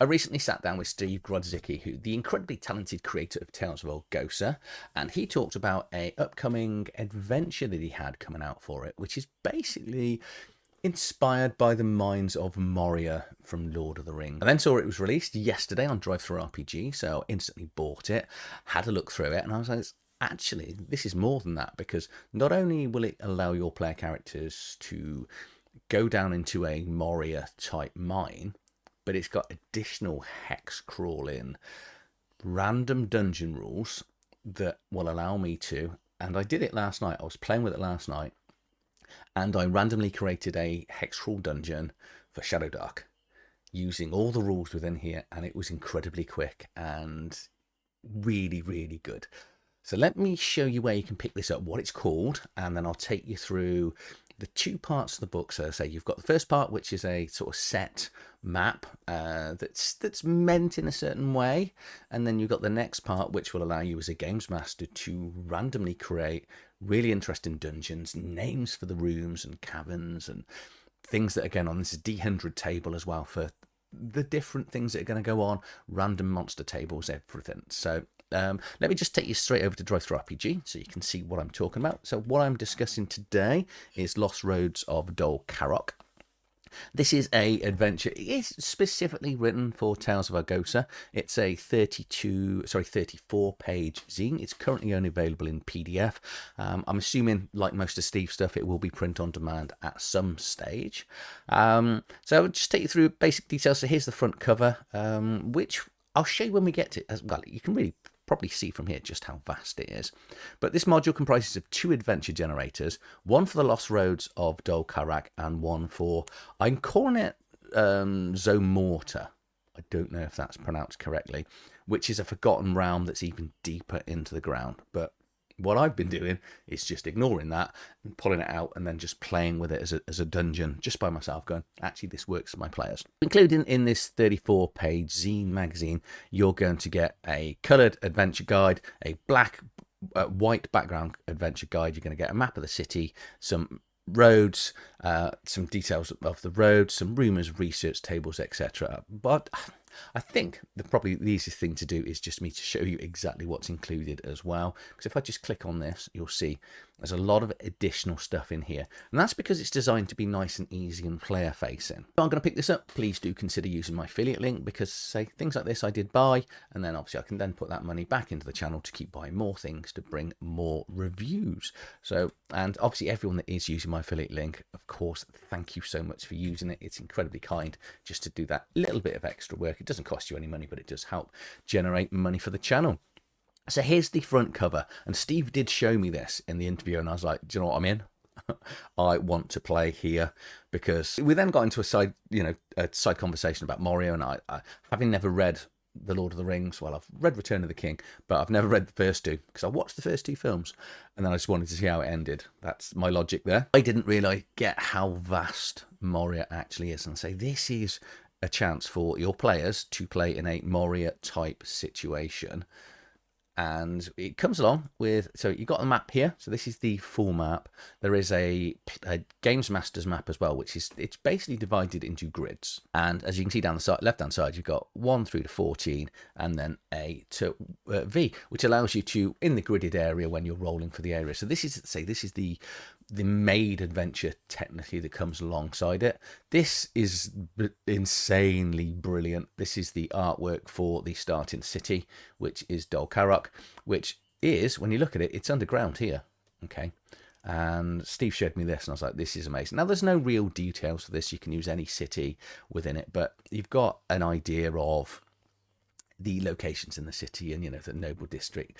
I recently sat down with Steve Grodzicki, the incredibly talented creator of Tales of Argosa, and he talked about a upcoming adventure that he had coming out for it, which is basically inspired by the minds of Moria from Lord of the Rings. I then saw it was released yesterday on Drive-Thru RPG, so I instantly bought it, had a look through it, and I was like, actually, this is more than that, because not only will it allow your player characters to go down into a Moria type mine, but it's got additional hex crawling, random dungeon rules that will allow me to, and I did it last night, I was playing with it last night, and I randomly created a hexcrawl dungeon for Shadowdark using all the rules within here, and it was incredibly quick and really, really good. So let me show you where you can pick this up, what it's called, and then I'll take you through the two parts of the book. So say you've got the first part, which is a sort of set map that's meant in a certain way, and then you've got the next part, which will allow you as a games master to randomly create really interesting dungeons, names for the rooms and caverns and things that are going on. This is D100 table as well for the different things that are going to go on, random monster tables, everything. So let me just take you straight over to Drive-Thru RPG so you can see what I'm talking about. So what I'm discussing today is Lost Roads of Dol-Karok. This is a adventure. It is specifically written for Tales of Argosa. It's a 34-page zine. It's currently only available in PDF. I'm assuming, like most of Steve's stuff, it will be print on demand at some stage. So I'll just take you through basic details. So here's the front cover, which I'll show you when we get to it as well. You can really probably see from here just how vast it is. But this module comprises of 2 adventure generators, one for the Lost Roads of Dol-Karok and one for, I'm calling it Zomorta. I don't know if that's pronounced correctly, which is a forgotten realm that's even deeper into the ground. But what I've been doing is just ignoring that and pulling it out and then just playing with it as a dungeon just by myself, going, actually, this works for my players. Including in this 34-page zine magazine, you're going to get a coloured adventure guide, a white background adventure guide. You're going to get a map of the city, some roads, some details of the roads, some rumours, research tables, etc. But I think probably the easiest thing to do is just me to show you exactly what's included as well. Because if I just click on this, you'll see there's a lot of additional stuff in here. And that's because it's designed to be nice and easy and player facing. If I'm going to pick this up, please do consider using my affiliate link, because say things like this I did buy, and then obviously I can then put that money back into the channel to keep buying more things to bring more reviews. So, and obviously everyone that is using my affiliate link, of course, thank you so much for using it. It's incredibly kind just to do that little bit of extra work. It doesn't cost you any money, but it does help generate money for the channel. So here's the front cover, and Steve did show me this in the interview, and I was like, do you know what I'm in? I want to play here, because we then got into a side conversation about Moria, and I having never read The Lord of the Rings, well, I've read Return of the King, but I've never read the first 2 because I watched the first 2 films, and then I just wanted to see how it ended. That's my logic there. I didn't really get how vast Moria actually is, and say this is a chance for your players to play in a Moria type situation. And it comes along with, so you've got the map here. So this is the full map. There is a Games Master's map as well, which is, it's basically divided into grids. And as you can see down the side, left-hand side, you've got 1 through to 14, and then A to V, which allows you to, in the gridded area when you're rolling for the area. So this is, say, this is the maid adventure technically that comes alongside it. This is insanely brilliant. This is the artwork for the starting city, which is Dol-Karok, which is, when you look at it, it's underground here. Okay. And Steve showed me this, and I was like, this is amazing. Now, there's no real details for this. You can use any city within it, but you've got an idea of the locations in the city, and the noble district,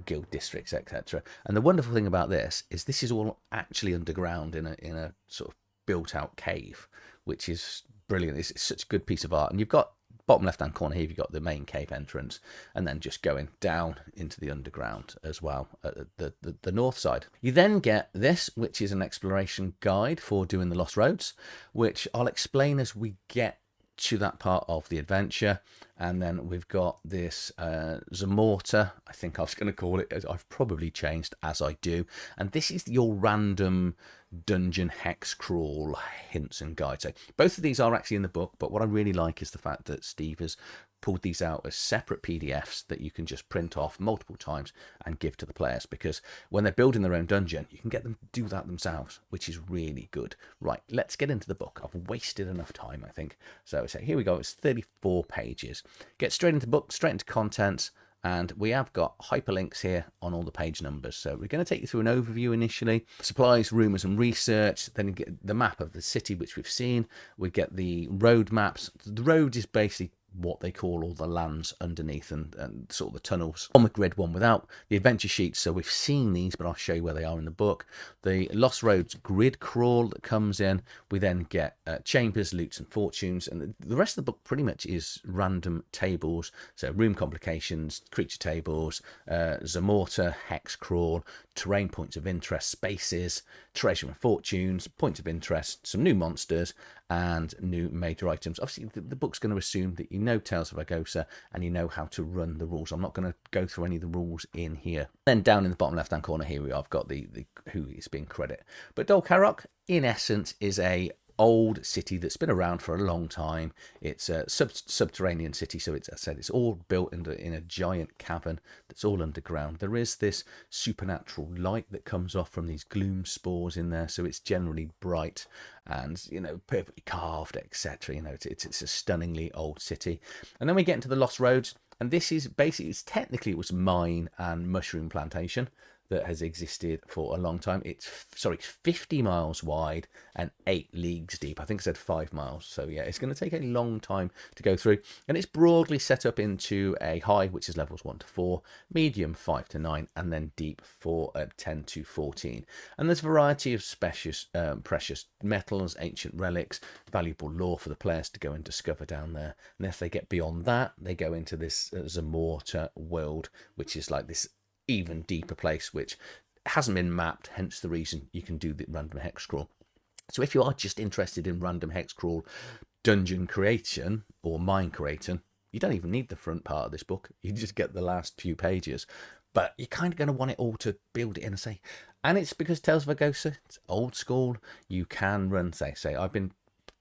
guild districts, etc. And the wonderful thing about this is all actually underground in a sort of built out cave, which is brilliant. It's such a good piece of art. And you've got bottom left hand corner here, you've got the main cave entrance, and then just going down into the underground as well at the north side. You then get this, which is an exploration guide for doing the Lost Roads, which I'll explain as we get to that part of the adventure. And then we've got this Zamorta, I think I was going to call it. I've probably changed as I do. And this is your random dungeon hex crawl hints and guides. So both of these are actually in the book, but what I really like is the fact that Steve has pulled these out as separate PDFs that you can just print off multiple times and give to the players, because when they're building their own dungeon, you can get them to do that themselves, which is really good. Right, let's get into the book. I've wasted enough time, I think. So here we go. It's 34 pages. Get straight into the book, straight into contents. And we have got hyperlinks here on all the page numbers. So we're going to take you through an overview initially, supplies, rumours and research, then you get the map of the city, which we've seen. We get the road maps. The road is basically what they call all the lands underneath and sort of the tunnels. On the grid one without the adventure sheets, so we've seen these, but I'll show you where they are in the book. The Lost Roads grid crawl that comes in. We then get chambers, loots and fortunes, and the rest of the book pretty much is random tables. So room complications, creature tables, Zamorta, Hexcrawl, terrain points of interest, spaces, treasure and fortunes, points of interest, some new monsters, and new major items. Obviously, the book's going to assume that you know Tales of Argosa and you know how to run the rules. I'm not going to go through any of the rules in here. Then down in the bottom left-hand corner here, I've got the who is being credited. But Dol-Karok, in essence, is a old city that's been around for a long time. It's a subterranean city, so it's, as I said, it's all built in a giant cavern that's all underground. There is this supernatural light that comes off from these gloom spores in there, so it's generally bright and, you know, perfectly carved, etc. You know, it's a stunningly old city. And then we get into the Lost Roads, and this is basically, it was mine and mushroom plantation that has existed for a long time. It's 50 miles wide and 8 leagues deep. I think I said 5 miles. So yeah, it's going to take a long time to go through. And it's broadly set up into a high, which is levels 1 to 4, medium 5 to 9, and then deep for 10 to 14. And there's a variety of precious metals, ancient relics, valuable lore for the players to go and discover down there. And if they get beyond that, they go into this Zamorta world, which is like this even deeper place, which hasn't been mapped, hence the reason you can do the random hex crawl. So if you are just interested in random hex crawl dungeon creation or mine creating, you don't even need the front part of this book. You just get the last few pages, but you're kind of going to want it all to build it in, and it's because Tales of Argosa, it's old school. You can run, say I've been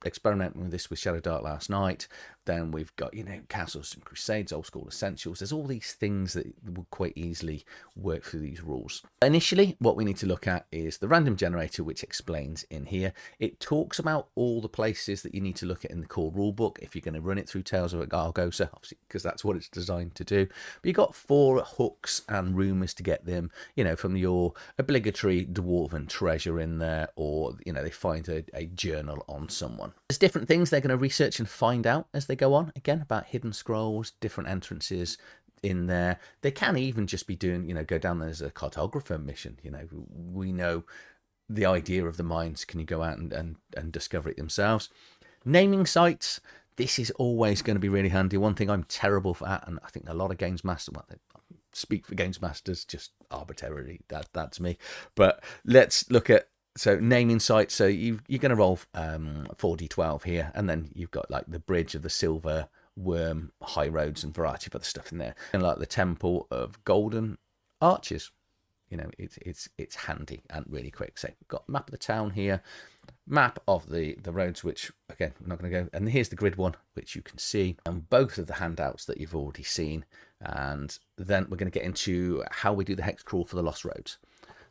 experimenting with this with Shadow Dark last night. Then we've got, you know, Castles and Crusades, old school essentials. There's all these things that will quite easily work through these rules. Initially, what we need to look at is the random generator, which explains in here. It talks about all the places that you need to look at in the core rulebook if you're going to run it through Tales of Argosa, obviously, because that's what it's designed to do. But you've got 4 hooks and rumours to get them, you know, from your obligatory dwarven treasure in there, or, you know, they find a journal on someone. There's different things they're going to research and find out as they go on, again, about hidden scrolls, different entrances in there. They can even just be doing, you know, go down there as a cartographer mission. You know, we know the idea of the mines. Can you go out and discover it themselves? Naming sites, this is always going to be really handy. One thing I'm terrible at, and I think a lot of games masters, well, they speak for games masters just arbitrarily, that's me. But let's look at, so naming sites, so you're going to roll 4d12 here, and then you've got like the Bridge of the Silver Worm, High Roads, and variety of other stuff in there. And like the Temple of Golden Arches, you know, it's handy and really quick. So we've got map of the town here, map of the roads, which again, we're not going to go. And here's the grid one, which you can see, and both of the handouts that you've already seen. And then we're going to get into how we do the hex crawl for the Lost Roads.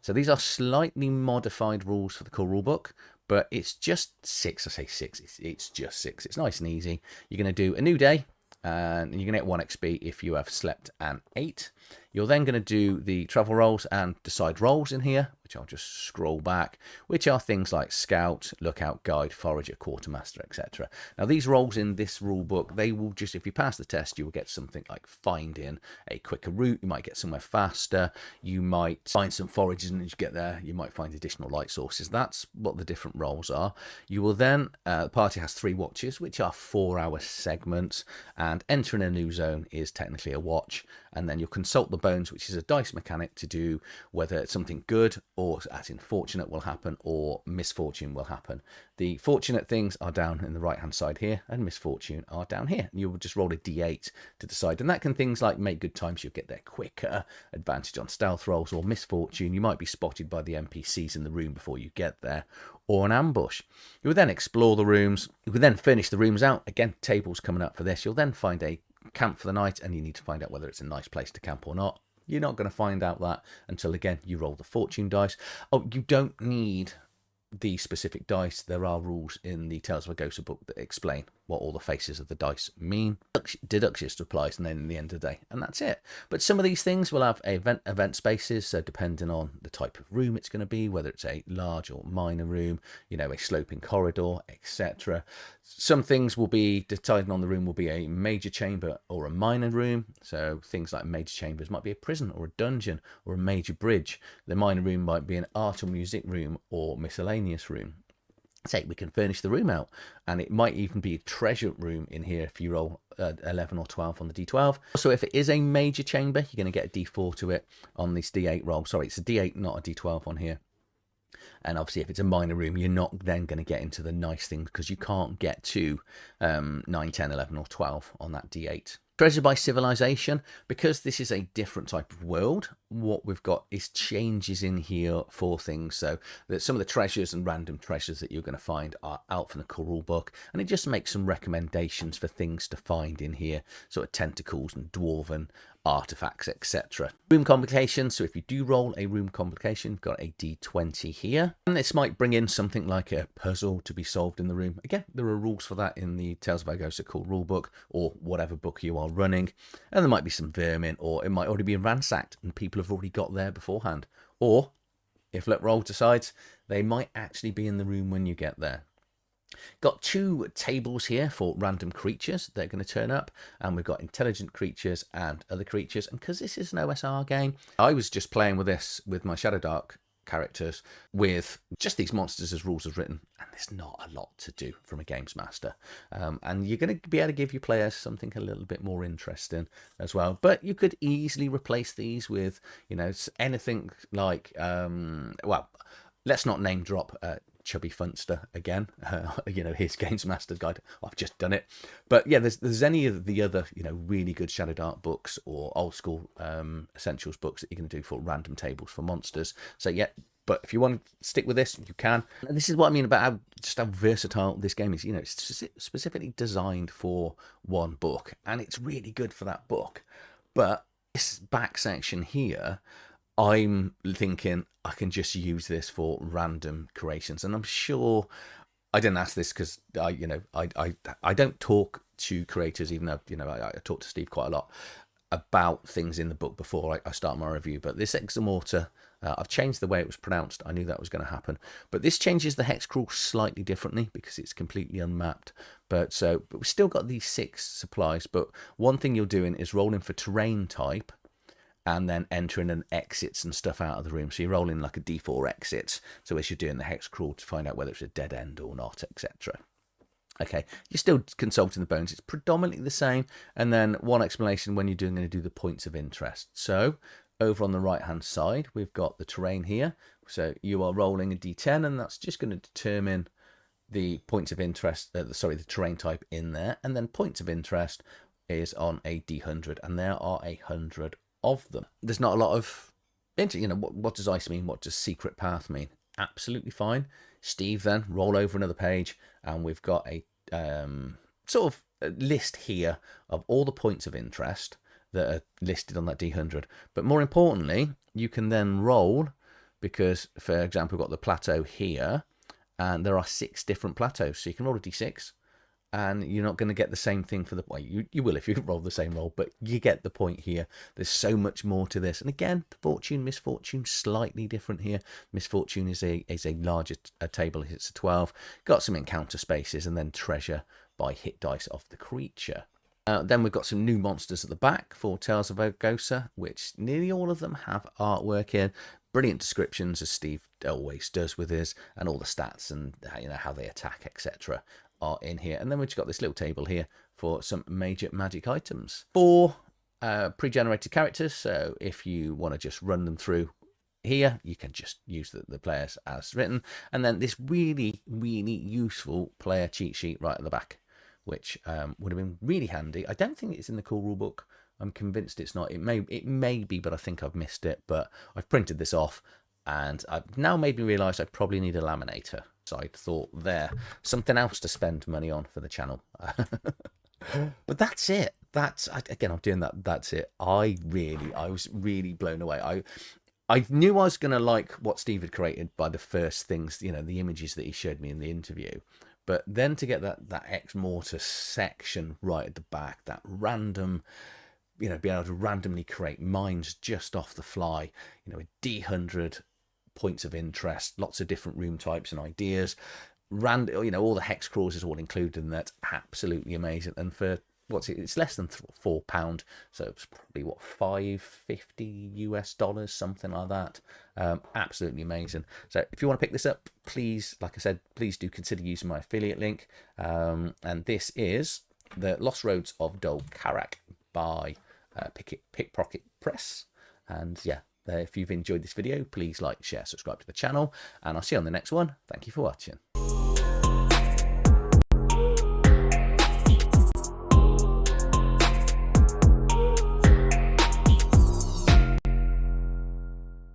So these are slightly modified rules for the core rulebook, but it's just 6. I say 6, it's just 6. It's nice and easy. You're going to do a new day, and you're going to get 1 XP if you have slept an 8. You're then going to do the travel rolls and decide rolls in here, which I'll just scroll back, which are things like Scout, Lookout, Guide, Forager, Quartermaster, etc. Now, these rolls in this rule book, they will just, if you pass the test, you will get something like finding a quicker route. You might get somewhere faster. You might find some forages, and as you get there, you might find additional light sources. That's what the different rolls are. You will then, the party has 3 watches, which are 4-hour segments, and entering a new zone is technically a watch. And then you'll consult the bones, which is a dice mechanic to do whether it's something good or or as in fortunate will happen, or misfortune will happen. The fortunate things are down in the right hand side here, and misfortune are down here. You will just roll a d8 to decide, and that can things like make good times, you'll get there quicker, advantage on stealth rolls, or misfortune, you might be spotted by the NPCs in the room before you get there, or an ambush. You would then explore the rooms, you would then finish the rooms out. Again, tables coming up for this. You'll then find a camp for the night, and you need to find out whether it's a nice place to camp or not. You're not going to find out that until, again, you roll the fortune dice. Oh, you don't need the specific dice. There are rules in the Tales of Argosa book that explain what all the faces of the dice mean. Deduction applies, and then in the end of the day, and that's it. But some of these things will have event spaces, so depending on the type of room it's going to be, whether it's a large or minor room, you know, a sloping corridor, etc. Some things will be deciding on the room will be a major chamber or a minor room. So things like major chambers might be a prison or a dungeon or a major bridge. The minor room might be an art or music room or miscellaneous room. Say we can furnish the room out, and it might even be a treasure room in here if you roll 11 or 12 on the d12. So if it is a major chamber, you're going to get a d4 to it on this d8 roll. Sorry, it's a d8, not a d12 on here. And obviously, if it's a minor room, you're not then going to get into the nice things because you can't get to 9, 10, 11, or 12 on that d8. Treasure by civilization, because this is a different type of world, what we've got is changes in here for things. So that some of the treasures and random treasures that you're going to find are out from the rule book, and it just makes some recommendations for things to find in here, sort of tentacles and dwarven artifacts, etc. Room complications. So if you do roll a room complication, you've got a d20 here, and this might bring in something like a puzzle to be solved in the room. Again, there are rules for that in the Tales of Argosa rule book, or whatever book you are running, and there might be some vermin, or it might already be ransacked and people have already got there beforehand, or if luck roll decides, they might actually be in the room when you get there. Got 2 tables here for random creatures that are going to turn up, and we've got intelligent creatures and other creatures. And because this is an OSR game, I was just playing with this with my Shadow Dark characters with just these monsters as rules as written, and there's not a lot to do from a games master, and you're going to be able to give your players something a little bit more interesting as well. But you could easily replace these with, you know, anything like well, let's not name drop Chubby Funster again, you know, his Games Master Guide. I've just done it, but yeah, there's any of the other, you know, really good Shadow Dark books or old school essentials books that you can do for random tables for monsters. So yeah, but if you want to stick with this, you can. And this is what I mean about how versatile this game is. You know, it's specifically designed for one book, and it's really good for that book. But this back section here, I'm thinking I can just use this for random creations, and I'm sure I didn't ask this because I don't talk to creators, even though, you know, I talk to Steve quite a lot about things in the book before I start my review. But this Examorta, I've changed the way it was pronounced. I knew that was going to happen, but this changes the hexcrawl slightly differently because it's completely unmapped. But we've still got these 6 supplies. But one thing you're doing is rolling for terrain type, and then entering and exits and stuff out of the room. So you're rolling like a d4 exits. So as you're doing the hexcrawl to find out whether it's a dead end or not, etc. Okay, you're still consulting the bones. It's predominantly the same. And then one explanation when you're going to do the points of interest. So over on the right hand side, we've got the terrain here. So you are rolling a d10, and that's just going to determine the points of interest, the terrain type in there. And then points of interest is on a d100, and there are 100 of them. There's not a lot of, you know, what does ice mean? What does secret path mean? Absolutely fine. Steve, then roll over another page, and we've got a sort of a list here of all the points of interest that are listed on that d100. But more importantly, you can then roll, because, for example, we've got the plateau here, and there are 6 different plateaus. So you can roll a d6, and you're not going to get the same thing for the, well, you will if you roll the same roll, but you get the point here. There's so much more to this. And again, fortune, misfortune, slightly different here. Misfortune is a larger table. It's a 12. Got some encounter spaces, and then treasure by hit dice of the creature. Then we've got some new monsters at the back for Tales of Argosa, which nearly all of them have artwork in. Brilliant descriptions, as Steve always does with his, and all the stats and, you know, how they attack, etc. are in here. And then we've just got this little table here for some major magic items. 4 pre-generated characters, so if you want to just run them through here. You can just use the players as written. And then this really, really useful player cheat sheet right at the back, which would have been really handy. I don't think it's in the core rulebook. I'm convinced it's not. It may be, but I think I've missed it. But I've printed this off, and I've now made me realise I probably need a laminator. So I thought there, something else to spend money on for the channel. But that's it. Again, I'm doing that. That's it. I was really blown away. I knew I was going to like what Steve had created by the first things, you know, the images that he showed me in the interview. But then to get that ex mortis section right at the back, that random, you know, being able to randomly create mines just off the fly, you know, with D100 points of interest, lots of different room types and ideas. You know, all the hex crawls is all included in that. Absolutely amazing. And for it's less than £4, so it's probably what, $5.50 something like that. Absolutely amazing. So if you want to pick this up, please, like I said, please do consider using my affiliate link. And this is the Lost Roads of Dol-Karok by Pickpocket Press. And yeah, if you've enjoyed this video, please like, share, subscribe to the channel, and I'll see you on the next one. Thank you for watching.